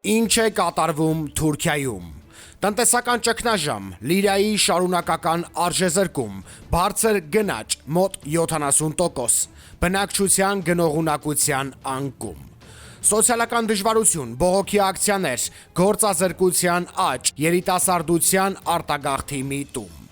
Ինչ է կատարվում Թուրքիայում։ Տնտեսական ճգնաժամ, լիրայի շարունակական արժեզրկում, բարձր գնաճ մոտ 70%, բնակչության գնողունակության անկում, սոցիալական դժվարություն, բողոքի ակցիաներ, գործազրկության աճ, երիտասարդության արտագաղթի միտում,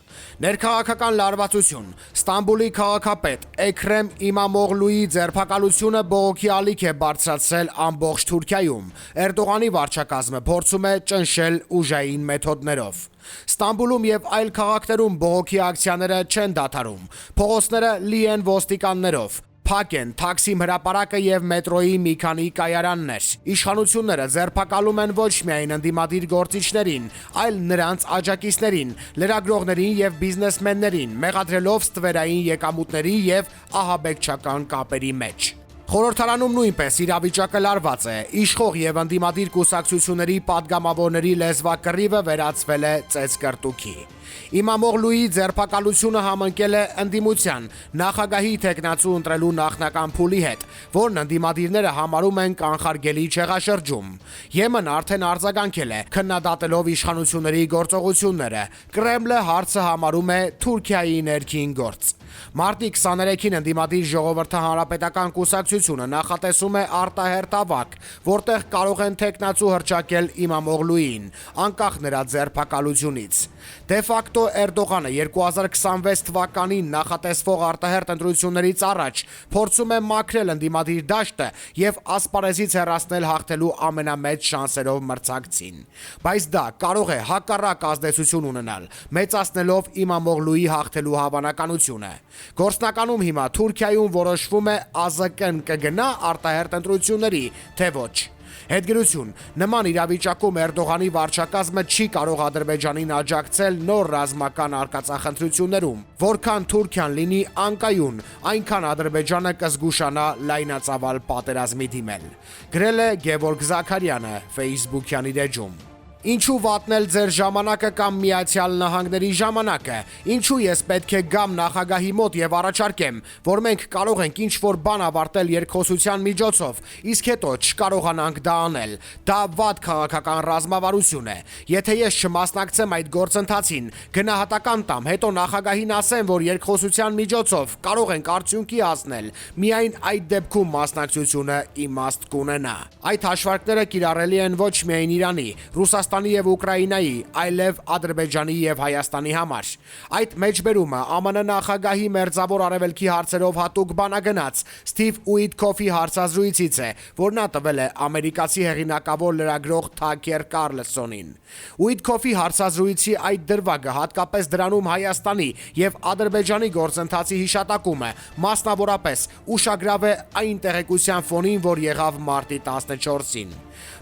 ներքաղաքական լարվածություն, Ստամբուլի քաղաքապետ Էքրեմ Իմամօղլուի ձերբակալությունը բողոքի ալիք է բարձրացրել ամբողջ Թուրքիայում։ Էրդողանի վարչակազմը փորձում է ճնշել ուժային մեթոդներով։ Ստամբուլում եւ այլ քաղաքներում բողոքի ակցիաները չեն դադարում։ Փողոցները լի են ոստիկաններով։ Փակ են Թաքսիմ հրապարակը եւ մետրոյի մի քանի կայարաններ։ Իշխանությունները ձերբակալում են ոչ միայն ընդդիմադիր գործիչներին, այլ նրանց աջակիցներին, լրագրողներին եւ բիզնեսմեններին, մեղադրելով ստվերային եկամուտների եւ ահաբեկչական կապերի մեջ։ Խորհրդարանում նույնպես իրավիճակը լարված է։ Իշխող եւ ընդդիմադիր կուսակցությունների падգամավորների լեզվակռիվը վերածվել է ծեծկրտուքի։ Իմամօղլուի ձերբակալությունը համընկել է ընդդիմության նախագահի թեկնածու ընտրելու նախնական փուլի հետ, որն ընդդիմադիրները համարում են կանխարգելի չեղաշրջում։ Եմեն արդեն արձագանքել է, քննադատելով իշխանությունների գործողությունները։ Կրեմլը հարցը համարում է Թուրքիայի ներքին գործ։ Մարտի 23-ին ընդդիմադիր ժողովրդի հանրապետական կուսակցությունը նախատեսում է արտահերթ ավակ, որտեղ կարող են թեկնածու հռչակել Իմամօղլուին, անկախ նրա ձերբակալությունից։ Դե ֆակտո Էրդողանը 2026 թվականին նախատեսվող արտահերթ ընտրություններից առաջ փորձում է մաքրել ընդդիմադիր դաշտը եւ ասպարեզից հեռացնել հաղթելու ամենամեծ շանսերով մրցակցին։ Բայց դա կարող է հակառակ ազդեցություն ունենալ, մեծացնելով Իմամօղլուի հաղթելու հավանականությունը։ Գործնականում հիմա Թուրքիայում որոշվում է ԱԶԿ-ն կգնա արտահերթ ընտրությունների, թե ոչ։ Հետգրություն, նման իրավիճակում Էրդողանի վարչակազմը չի կարող Ադրբեջանին աջակցել նոր ռազմական արկածախնդրություններում, որքան Թուրքիան լինի անկայուն, այնքան Ադրբեջանը կզգուշանա լայնածավալ պատերազմի դիմել։ Գրել է Գևորգ Զաքարյանը Facebook-յան իր էջում։ Ինչու վատնել ձեր ժամանակը կամ Միացյալ Նահանգների ժամանակը։ Ինչու ես պետք է գամ նախագահի մոտ եւ առաջարկեմ, որ մենք կարող ենք ինչ-որ բան ավարտել երկխոսության միջոցով, իսկ հետո չկարողանանք դա անել։ Դա վատ քաղաքական ռազմավարություն է։ Եթե ես չմասնակցեմ այդ գործընթացին, գնահատական տամ, հետո նախագահին ասեմ, որ երկխոսության միջոցով կարող ենք արդյունքի հասնել, միայն այդ դեպքում մասնակցությունը իմաստ կունենա։ Այդ հաշվարկները կիրառելի են ոչ միայն Իրանի, Ռուսաստանի եւ Ուկրաինայի, այլև Ադրբեջանի եւ Հայաստանի համար։ Այդ մեջբերումը ԱՄՆ նախագահի մերձավոր արևելքի հարցերով հատուկ բանագնաց Սթիվ Ուիտքոֆի հարցազրույցից է, որ նա տվել է ամերիկացի հեղինակավոր լրագրող Թաքեր Կարլսոնին։ Ուիտքոֆի հարցազրույցի այդ դրվագը հատկապես դրանում Հայաստանի եւ Ադրբեջանի գործընթացի հիշատակումը, մասնավորապես ուշագրավ է այն տեղեկության ֆոնին, որ եղավ մարտի 14-ին։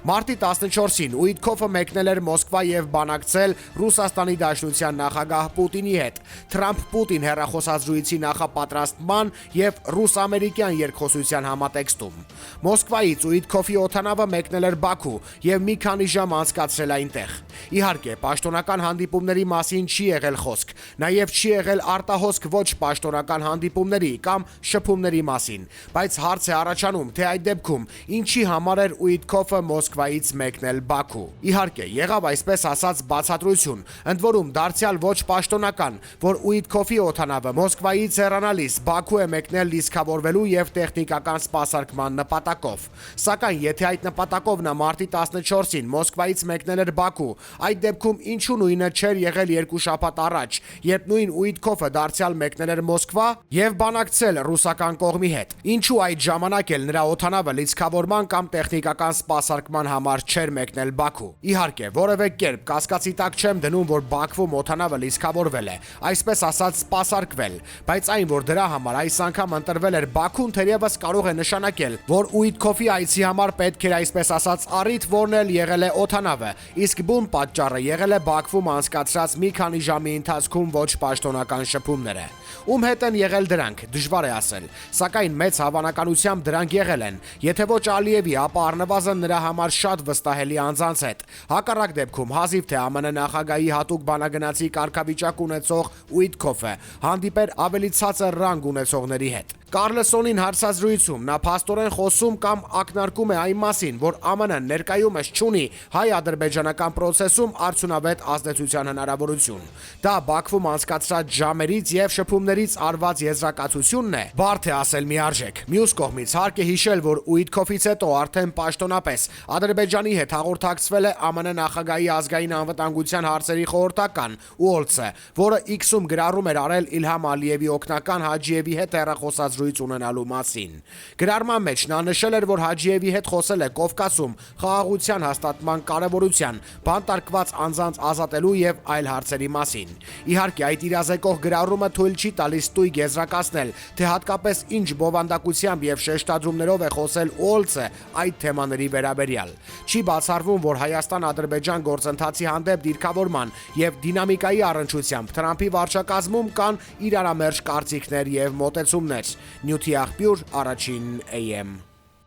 Մարտի 14-ին Ուիտքոֆը մեկնել էր Մոսկվա եւ բանակցել Ռուսաստանի Դաշնության նախագահ Պուտինի հետ Թրամփ-Պուտին հեռախոսազրույցի նախապատրաստման եւ ռուս-ամերիկյան երկխոսության համատեքստում։ Մոսկվայից Ուիտքոֆի օթանավը մեկնել էր Բաքու եւ մի քանի ժամ անցկացրել այնտեղ։ Իհարկե, պաշտոնական հանդիպումների մասին չի եղել խոսք, նաեւ չի եղել արտահոսք ոչ պաշտոնական հանդիպումների կամ շփումների մասին, բայց հարց է առաջանում, թե այդ դեպքում ինչի համար էր Ուիտքոֆը Մոսկվայից մեկնել Բաքու։ Իհարկե, եղավ այսպես ասած բացատրություն, ընդ որում դարձյալ ոչ պաշտոնական, որ Ուիտքոֆի օթանավը Մոսկվայից հեռանալիս Բաքու է մեկնել լիցքավորվելու եւ տեխնիկական սպասարկման նպատակով։ Սակայն եթե այդ նպատակով նա մարտի 14-ին Մոսկվայից մեկնել էր Բաքու, այդ դեպքում ինչու նույնը չէր եղել երկու շաբաթ առաջ, երբ նույն Ուիտքոֆը դարձյալ մեկնել էր Մոսկվա եւ բանակցել ռուսական կողմի հետ։ Ինչու այդ ժամանակ էլ նրա օթանավը լիցքավորման կամ տեխնիկական սպասարկման համար չէր մեկնել Բաքու։ Իհարկե, որևէ կերպ կասկածի տակ չեմ դնում, որ Բաքվում օթանավը լիցքավորվել է, այսպես ասած սպասարկվել, բայց այն, որ դրա համար այս անգամ ընտրվել էր Բաքուն, թերևս կարող է նշանակել, որ Ուիտքոֆի այցի համար պետք էր այսպես ասած առիթ որնել եղել է օթանավը, իսկ բուն պատճառը եղել է Բաքվում անցկացրած մի քանի ժամի ընթացքում ոչ պաշտոնական շփումները։ Ում հետ են եղել դրանք, դժվար է ասել, սակայն մեծ հավանականությամբ դրանք եղել են, եթե ոչ Ալիևի, ապա առնվազն նրա համար շատ վստահելի անձանց հետ։ Հակառակ դեպքում հազիվ թե ԱՄՆ նախագահի հատուկ բանագնացի կարգավիճակ ունեցող Ուիտքոֆը հանդիպեր ավելի ցածր ռանգ ունեցողների հետ։ Կարլսոնին հարցազրույցում նա փաստորեն խոսում կամ ակնարկում է այն մասին, որ ԱՄՆ ներկայումս չունի հայ-ադրբեջանական process-ում արդյունավետ ազդեցության հնարավորություն։ Դա Բաքվում անցկացրած ժամերից եւ շփումներից արված եզրակացությունն է, բարդ է ասել միարժեք։ Մյուս կողմից հարկ է հիշել, որ Ուիտքոֆից հետո արդեն պաշտոնապես Ադրբեջանի հետ հաղորդակցվել է ԱՄՆ նախագահի ազգային անվտանգության հարցերի խորհրդական Ուոլցը, որը X-ում գրառում էր արել Իլհամ Ալիևի օգնական Հաջիևի հետ հեռախոսազրույց ունենալու մասին։ Գրառման մեջ նա նշել էր, որ Հաջիևի հետ խոսել է Կովկասում խաղաղության հաստատման կարևորության, բանտարկված անձանց ազատելու եւ այլ հարցերի մասին։ Իհարկե, այդ իրազեկող գրառումը թույլ չի տալիս ստույգ եզրակացնել, թե հատկապես ինչ բովանդակությամբ եւ շեշտադրումներով է խոսել Ուոլցը այդ թեմաների վերաբերյալ։ Չի բացառվում, որ Հայաստան-Ադրբեջան գործընթացի հանդեպ դիրքավորման եւ դինամիկայի առնչությամբ Թրամփի վարչակազմում կան իրարամերժ կարծիքներ եւ մոտեցումներ։ Նյութի աղբյուր, Առաջին AM։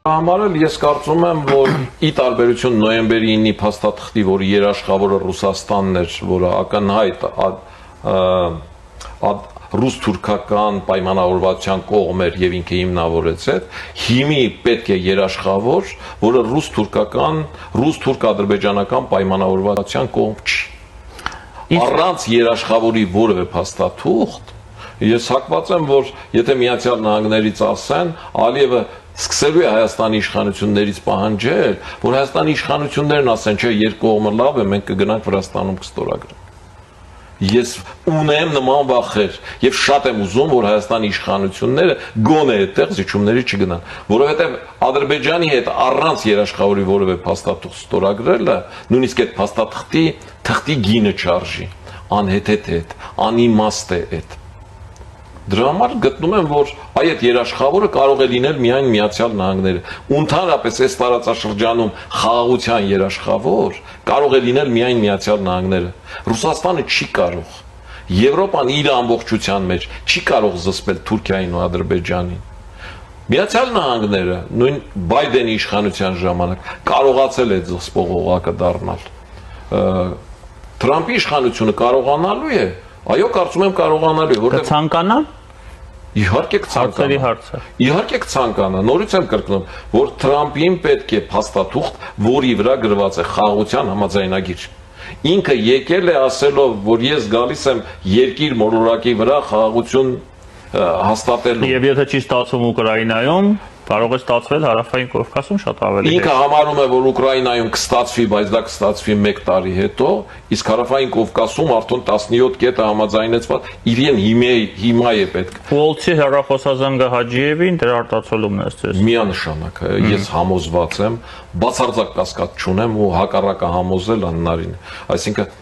Համար էլ ես կարծում եմ, որ ի տարբերություն նոյեմբերի 9-ի փաստաթղթի, որի երաշխավորը Ռուսաստանն էր, որը ակնհայտ ռուս-թուրքական պայմանավորվածության կողմ էր եւ ինքը հիմնավորեց այդ, հիմի պետք է երաշխավոր, որը ռուս-թուրք-ադրբեջանական պայմանավորվածության կողմ չի։ Առանց երաշխավորի որևէ փաստաթուղթ ես հակված եմ, որ եթե Միացյալ Նահանգներից ասեն, Ալիևը սկսելու է Հայաստանի իշխանություններից պահանջել, որ Հայաստանի իշխանություններն ասեն, չէ, երկու կողմը լավ է, մենք կգնանք Վրաստանում կստորագրենք։ Ես ունեմ նման վախեր եւ շատ եմ ուզում, որ Հայաստանի իշխանությունները գոնե այդտեղ զիջումների չգնան, որովհետեւ Ադրբեջանի հետ առանց երաշխավորի որևէ փաստաթուղթ ստորագրելը, նույնիսկ այդ թղթի գինը չարժի, անհեթեթ է, անիմաստ է այդ։ Դրա համար գտնում եմ, որ այդ երաշխավորը կարող է լինել միայն Միացյալ Նահանգները։ Ընդհանրապես այս տարածաշրջանում խաղաղության երաշխավոր կարող է լինել միայն Միացյալ Նահանգները։ Ռուսաստանը չի կարող։ Եվրոպան իր ամբողջության մեջ չի կարող զսպել Թուրքիային ու Ադրբեջանին։ Միացյալ Նահանգները նույն Բայդենի իշխանության ժամանակ կարողացել է զսպող օղակը դառնալ։ Թրամփի իշխանությունը կարողանալու է։ Այո, կարծում եմ կարողանալու է, որտեղ կցանկանա։ Իհարկե կցանկանա։ Իհարկե կցանկանա։ Նորից եմ կրկնում, որ Թրամփին պետք է փաստաթուղթ, որի վրա գրված է խաղաղության համաձայնագիր։ Ինքը եկել է ասելով, որ ես գալիս եմ երկիր մոլորակի վրա խաղաղություն հաստատելու։ Եվ եթե չի ստացվում Ուկրաինայում, կարող է ստացվել Հարավային Կովկասում շատ ավելի։ Ինքը համարում է, որ Ուկրաինայում կստացվի, բայց դա կստացվի 1 տարի հետո, իսկ Հարավային Կովկասում արդեն 17 կետը համաձայնեցված, իրեն հիմա է պետք։ Ուոլցի հեռախոսազանգը Հաջիևին դրա արտացոլումն է ցես։ Միանշանակ, ես համոզված եմ, բացարձակ կասկած չունեմ ու հակառակը համոզել անհնարին է։ Այսինքն